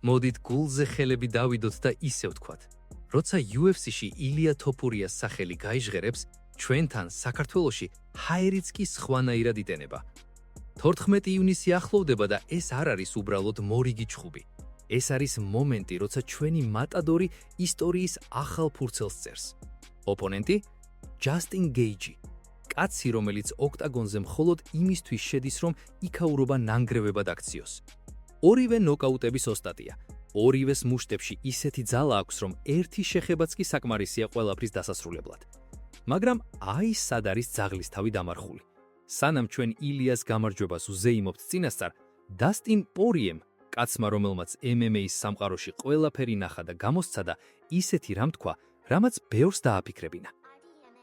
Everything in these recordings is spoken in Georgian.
მოდით გულზე ხელები დავიდოთ და ისე ვთქვათ. როცა UFC-ში ილია თოფურიას სახელი გაიჟღერებს, ჩვენთან საქართველოში ჰაერიც კი სხვანაირად იტენება. 14 ივნისი ახლოვდება და ეს არ არის უბრალოდ მორიგი ჩხუბი. ეს არის მომენტი, როცა ჩვენი მატადორი ისტორიის ახალ ფურცელს წერს. ოპონენტი ჯასტინ გეიჯი, კაცი, რომელიც ოქტაგონზე მხოლოდ იმისთვის შედის, რომ იქაურობა ნანგრევებად აქციოს. ორივე ნოკაუტების ოსტატია. ორივეს მუშტებში ისეთი ძალა აქვს, რომ ერთი შეხებაც კი საკმარისია ყველაფრის დასასრულებლად. მაგრამ აი სად არის ძაღლისთავი დამარხული. სანამ ჩვენ ილიას გამარჯვებას უზეიმობთ წინასწარ, დასტინ პორიემ, კაცმა, რომელმაც MMA-ის სამყაროში ყველაფერი ნახა და გამოსცადა, ისეთი რამ თქვა, რამაც ბევრს დააფიქრებინა.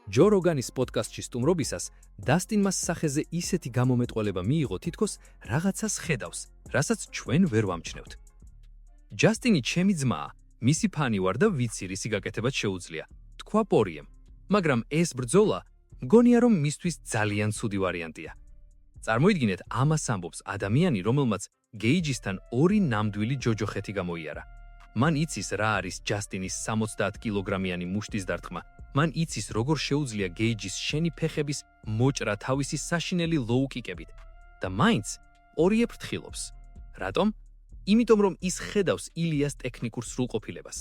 ჯო როგანის პოდკასტში სტუმრობისას დასტინმა სახეზე ისეთი გამომეტყველება მიიღო, თითქოს რაღაცას ხედავს, რასაც ჩვენ ვერ ვამჩნევთ. ჯასტინი ჩემი ძმაა, მისი ფანი ვარ და ვიცი, რისი გაკეთებაც შეუძლია, თქვა პორიემ. მაგრამ ეს ბრძოლა მგონია, რომ მისთვის ძალიან ცუდი ვარიანტია. წარმოიდგინეთ, ამას ამბობს ადამიანი, რომელმაც გეიჯისთან 2 ნამდვილი ჯოჯოხეთი გამოიარა. მან იცის, რა არის ჯასტინის 70 კილოგრამიანი მუშტის დარტყმა. მან იცის, როგორ შეუძლია გეიჯის შენი ფეხების მოჭრა თავისი საშინელი ლოუ-კიკებით. და მაინც პორიე ფრთხილობს. რატომ? იმიტომ, რომ ის ხედავს ილიას ტექნიკურ სრულყოფილებას.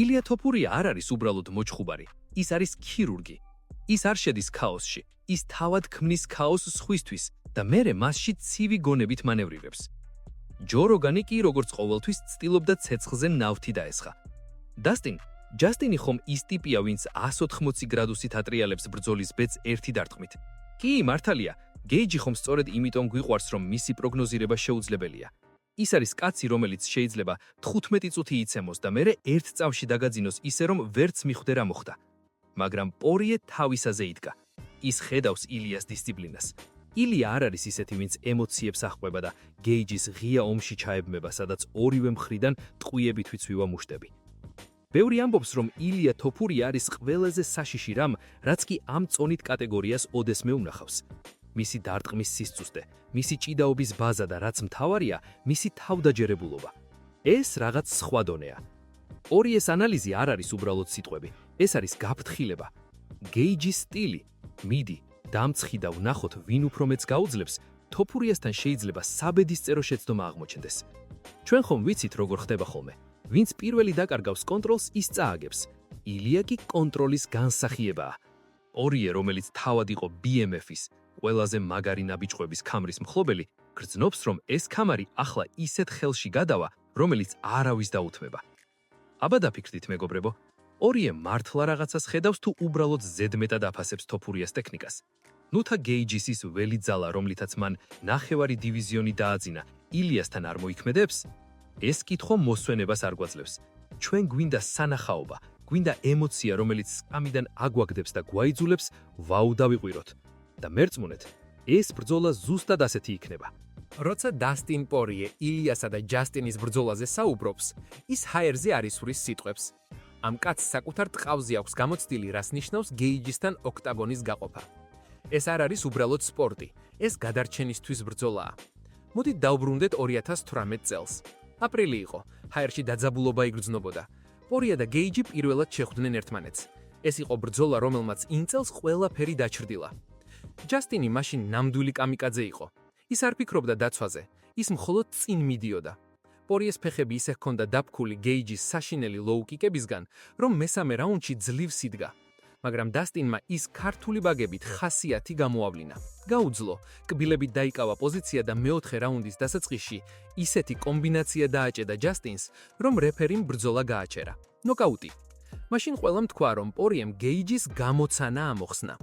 ილია თოფურია არ არის უბრალოდ მოჩხუბარი, ის არის ქირურგი. ის არ შედის ქაოსში, ის თავად ქმნის ქაოსს სხვისთვის და მერე მასში ცივი გონებით მანევრირებს. ჯო როგანი კი როგორც ყოველთვის ცდილობდა ცეცხლზე ნავთი დაესხა. ჯასტინი ხომ ის ტიპია, ვინც 180 გრადუსით ატრიალებს ბრძოლის ბედს ერთი დარტყმით. კი, მართალია, გეიჯი ხომ სწორედ იმიტომ გვიყვარს, რომ მისი პროგნოზირება შეუძლებელია. ის არის კაცი, რომელიც შეიძლება 15 წუთი იცემოს და მერე ერთ წამში დაგაძინოს ისე, რომ ვერც მიხვდე რა მოხდა. მაგრამ პორიე თავისაზე იდგა. ის ხედავს ილიას დისციპლინას. ილია არ არის ისეთი, ვინც ემოციებს აღყვება და გეიჯის ღია ომში ჩაებმება, სადაც ორივე მხრიდან ტყვიებით ვიცვივა მუშტები. ბევრი ამბობს, რომ ილია თოფურია არის ყველაზე საშიში რამ, რაც კი ამ წონით კატეგორიას ოდესმე უნახავს. მისი დარტყმის სისწუსტე, მისი ჭიდაობის ბაზა და რაც მთავარია, მისი თავდაჯერებულობა. ეს რაღაც სხვა დონეა. პორიეს ანალიზი არ არის უბრალოდ სიტყვები, ეს არის გაფრთხილება. გეიჯის სტილი, მიდი, დამცხი და ვნახოთ, ვინ უფრო მეც გაუძლებს, თოფურიასთან შეიძლება საბედისწერო შეცდომა აღმოჩნდეს. ჩვენ ხომ ვიცით, როგორ ხდება ხოლმე. ვინც პირველი დაკარგავს კონტროლს, ის წააგებს. ილია კი კონტროლის განსახიებაა. პორიე, რომელიც თავად იყო BMF-ის, ყველაზე მაგარი ნაბიჯყვების ქამრის მფლობელი, გრძნობს, რომ ეს ქამარი ახლა ისეთ ხელში გადავა, რომელიც არავის დაუთმება. აბა დაფიქრდით, მეგობრებო, პორიე მართლა რაღაცას ხედავს თუ უბრალოდ ზედმეტად აფასებს თოფურიას ტექნიკას. ნუთა გეიჯის ის ველი ძალა, რომლითაც მან ნახევარი დივიზიონი დააძინა, ილიასთან არ მოიქმედებს? ეს კითხვა მოსვენებას არ გვაძლევს. ჩვენ გვინდა სანახაობა, გვინდა ემოცია, რომელიც სკამიდან აგვაგდებს და გვაიძულებს ვაუ დავიყვიროთ. და მერწმუნეთ, ეს ბრძოლა ზუსტად ასეთი იქნება. როცა დასტინ პორიე ილიასა და ჯასტინის ბრძოლაზე საუბრობს, ის ჰაერზე არ ისვრის სიტყვებს. ამ კაცს საკუთარ ტყავზე აქვს გამოცდილი, რას ნიშნავს გეიჯისთან ოქტაგონის გაყოფა. ეს არ არის უბრალოდ სპორტი, ეს გადარჩენისთვის ბრძოლაა. მოდით დავბრუნდეთ 2018 წელს. აპრილი იყო, ჰაერში დაძაბულობა იგრძნობოდა. პორია და გეიჯი პირველად შეხვდნენ ერთმანეთს. ეს იყო ბრძოლა, რომელმაც იმ წელს ყველაფერი დაჩრდილა. ჯასტინი მაშინ ნამდვილი კამიკაძე იყო. ის არ ფიქრობდა დაცვაზე, ის მხოლოდ წინ მიდიოდა. პორიეს ფეხები ისე ჰქონდა დაფქული გეიჯის საშინელი ლოუ-კიკებისგან, რომ მესამე რაუნდში ძლივს იდგა. მაგრამ დასტინმა ის ქართული ბაგებით ხასიათი გამოავლინა. გაუძლო, კბილებით დაიკავა პოზიცია და მეოთხე რაუნდის დასაწყისში ისეთი კომბინაცია დააჭედა ჯასტინს, რომ რეფერიმ ბრძოლა გააჩერა. ნოკაუტი. მაშინ ყველამ თქვა, რომ პორიემ გეიჯის გამოცანა ამოხსნა.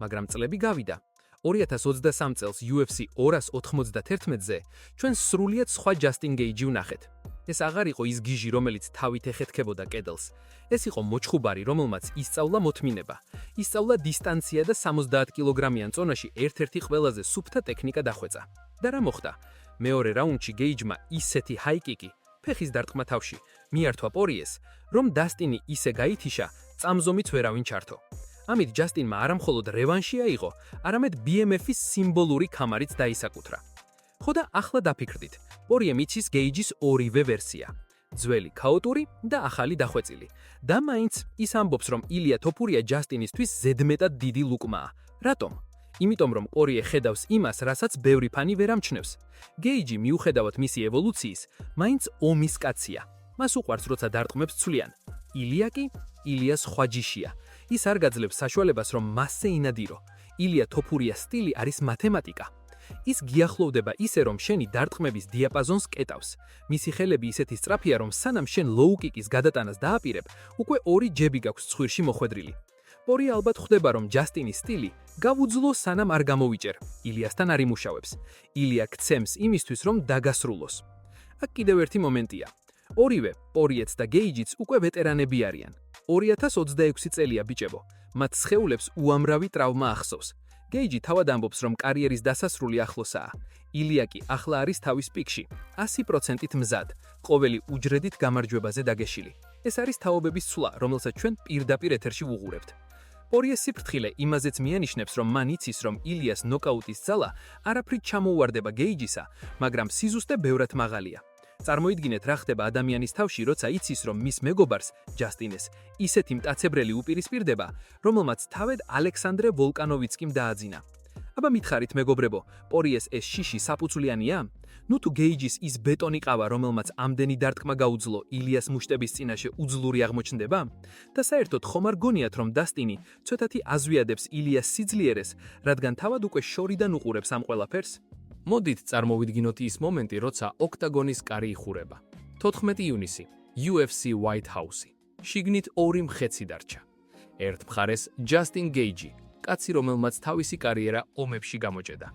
მაგრამ წლები გავიდა. 2023 წელს UFC 291-ზე ჩვენ სრულიად სხვა ჯასტინ გეიჯი ვნახეთ. ეს აღარ იყო ის გიჟი, რომელიც თავით ეხეთქებოდა კედელს. ეს იყო მოჩხუბარი, რომელმაც ისწავლა მოთმინება. ისწავლა დისტანცია და 70 კილოგრამიან წონაში ერთ-ერთი ყველაზე სუფთა ტექნიკა დახვეწა. და რა მოხდა? მეორე რაუნდში გეიჯმა ისეთი ჰაიკიკი, ფეხის დარტყმა თავში, მიართვა პორიეს, რომ დასტინი ისე გაითიშა, წამზომიც ვერავინ ჩართო. ამით ჯასტინმა არა მხოლოდ რევანში აიღო, არამედ BMF-ის სიმბოლური ქამარიც დაისაკუთრა. ხო და ახლა დაფიქრდით. პორიემ იცის გეიჯის ორივე ვერსია. ძველი ქაოტური და ახალი დახვეწილი. და მაინც ის ამბობს, რომ ილია თოფურია ჯასტინისთვის ზედმეტად დიდი ლუკმაა. რატომ? იმიტომ რომ პორიე ხედავს იმას, რასაც ბევრი ფანი ვერ ამჩნევს. გეიჯი მიუხედავად მისი ევოლუციის, მაინც ომის კაცია. მას უყვარს, როცა დარტყმებს ცვლიან. ილია კი ილიას სხვა ჯიშია. ის არ გაძლევს საშუალებას, რომ მასზე ინადირო. ილია თოფურიას სტილი არის მათემატიკა. ის გიახლოვდება ისე, რომ შენი დარტყმების დიაპაზონს კეტავს. მისი ხელები ისეთი სწრაფია, რომ სანამ შენ ლოუ-კიკის გადატანას დააპირებ, უკვე ორი ჯები გაქვს ცხვირში მოხვედრილი. პორი ალბათ ხვდება, რომ ჯასტინის სტილი გავუძლო სანამ არ გამოვიჭერ. ილიასთან არ იმუშავებს. ილია ქცემს იმისთვის, რომ დაგასრულოს. აქ კიდევ ერთი მომენტია. ორივე, პორიეც და გეიჯიც უკვე ვეტერანები არიან. 2026 წელია ბიჭებო. მათ სხეულებს უამრავი ტრავმა ახსოვს. გეიჯი თავად ამბობს, რომ კარიერის დასასრული ახლოსაა. ილია კი ახლა არის თავის პიკში, 100%-ით მზად, ყოველი უჯრედით გამარჯვებაზე დაგეშილი. ეს არის თაობების ცვლა, რომელსაც ჩვენ პირდაპირ ეთერში ვუღურებთ. პორიეს სიფრთხილე იმაზეც მიანიშნებს, რომ მან იცის, რომ ილიას ნოკაუტის ძალა არაფრით ჩამოუვარდება გეიჯისა, მაგრამ სიზუსტე ბევრად მაღალია. წარმოიდგინეთ, რა ხდება ადამიანის თავში, როცა იცის, რომ მის მეგობარს, ჯასტინეს, ისეთი მტაცებრელი უპირისპირდება, რომელმაც თავად ალექსანდრე ვოლკანოვიცკიმ დააძინა. აბა მითხარით, მეგობრებო, პორიეს ეს შიში საფუძვლიანია? ნუ თუ გეიჯის ის ბეტონი ყავა, რომელმაც ამდენი დარტყმა გაუძლო, ილიას მუშტების წინაშე უძლური აღმოჩნდება? და საერთოდ ხომ არ გონიათ, რომ დასტინი ცოტათი აზვიადებს ილიას სიძლიერეს, რადგან თავად უკვე შორიდან უყურებს ამ ყველაფერს? მოდით წარმოვიდგინოთ ის მომენტი, როცა ოქტაგონის კარი იხურება. 14 ივნისი, UFC White House-ი. შიგნით ორი მხეცი დარჩა. ერთ მხარეს ჯასტინ გეიჯი, კაცი, რომელმაც თავისი კარიერა ომებში გამოჭედა.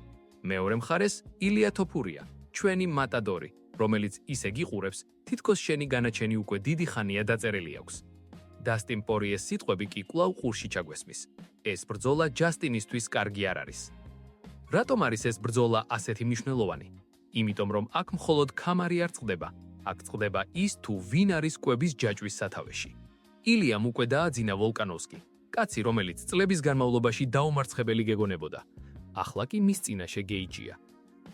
მეორე მხარეს ილია თოფურია, ჩვენი მატადორი, რომელიც ისე გიყურებს, თითქოს შენი განაჩენი უკვე დიდი ხანია დაწერილი აქვს. დასტინ პორიეს სიტყვები კი კვლავ ყურში ჩაგვესმის. ეს ბრძოლა ჯასტინისთვის კარგი არ არის. რატომ არის ეს ბრძოლა ასეთი მნიშვნელოვანი? იმიტომ რომ აქ მხოლოდ ქამარი არ წყდება, აქ წყდება ის თუ ვინ არის კვების ჯაჭვის სათავეში. ილიამ უკვე დააძინა ვოლკანოვსკი, კაცი, რომელიც წლების განმავლობაში დაუმარცხებელი გეგონებოდა. ახლა კი მის წინაშე გეიჯია.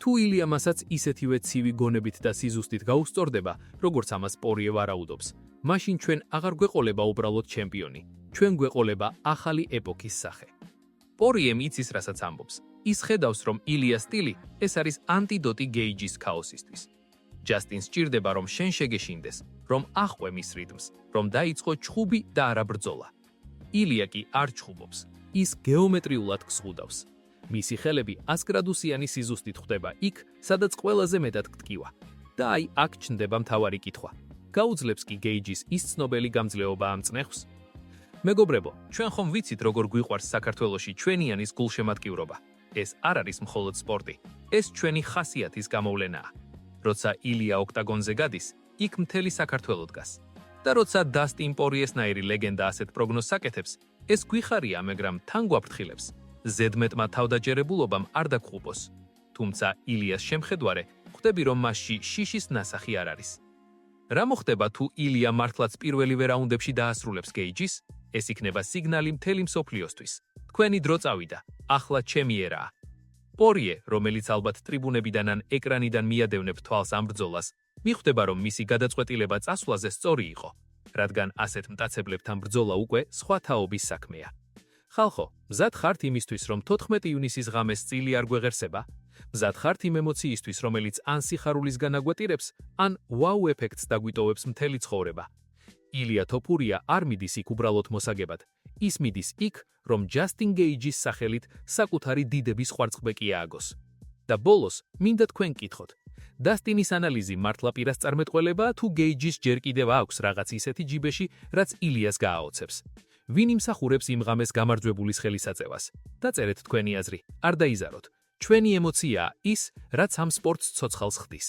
თუ ილია მასაც ისეთივე ცივი გონებით და სიზუსტით გაუსწორდება, როგორც ამას პორიე ვარაუდობს, მაშინ ჩვენ აღარ გვეყოლება უბრალოდ ჩემპიონი, ჩვენ გვეყოლება ახალი ეპოქის სახე. პორიემ იცის, რასაც ამბობს. ის ხედავს, რომ ილიას სტილი ეს არის ანტიდოტი გეიჯის ქაოსისთვის. ჯასტინს სჭირდება, რომ შენ შეგეშინდეს, რომ ახვე მის რიტმს, რომ დაიწყო ჩხუბი და არა ბრძოლა. ილია კი არ ჩხუბობს, ის გეომეტრიულად გსხუდავს. მისი ხელები 100 გრადუსიანი სიზუსტით ხვდება იქ, სადაც ყველაზე მეტად გტკივა. და აი აქ ჩნდება მთავარი კითხვა. გაუძლებს კი გეიჯის ის ცნობელი გამძლეობა ამ წნეხს? მეგობრებო, ჩვენ ხომ ვიცით, როგორ გვიყვარს საქართველოში ჩვენიანის გულშემატკივრობა. ეს არ არის მხოლოდ სპორტი, ეს ჩვენი ხასიათის გამოვლენაა. როცა ილია ოქტაგონზე გადის, იქ მთელი საქართველო დგას. და როცა დასტინ პორიესნაირი ლეგენდა ასეთ პროგნოზს აკეთებს, ეს გვიხარია, მაგრამ თან გვაფრთხილებს. ზედმეტმა თავდაჯერებულობამ არ დაგხუბოს. თუმცა ილიას შემხედვარე, ხვდები, რომ მასში შიშის ნასახი არ არის. რა მოხდება თუ ილია მართლაც პირველივე რაუნდებში დაასრულებს გეიჯის? ეს იქნება სიგნალი მთელი მსოფლიოსთვის. თქვენი დრო წავიდა, ახლა ჩემი ერაა. პორიე, რომელიც ალბათ ტრიბუნებიდან ან ეკრანიდან მიადევნებ თვალს ამ ბრძოლას, მიხვდება, რომ მისი გადაწყვეტილება წასვლაზე სწორი იყო, რადგან ასეთ მტაცებლებთან ბრძოლა უკვე სხვა თაობის საქმეა. ხალხო, მზად ხართ იმისთვის, რომ 14 ივნისის ღამეს წილი არ გვეღერსება? მზად ხართ იმ ემოციისთვის, რომელიც ან სიხარულისგან აგვეტირებს, ან ვაუ ეფექტს დაგვიტოვებს მთელი ცხოვრება? ილია თოფურია არ მიდის იქ უბრალოდ მოსაგებად. ის მიდის იქ, რომ ჯასტინ გეიჯის სახელით საკუთარი დიდების ხვარწყბეკი ააგოს. და ბოლოს, მინდა თქვენ კითხოთ. დასტინის ანალიზი მართლა პირასწარმეტყველებაა თუ გეიჯის ჯერ კიდევ აქვს რაღაც ისეთი ჯიბეში, რაც ილიას გააოცებს? ვინ იმსახურებს იმ ღამეს გამარჯვებულის ხელისაწევას? დაწერეთ თქვენი აზრი, არ დაიზაროთ. ჩვენი ემოციაა ის, რაც ამ სპორტს ცოცხალს ხდის.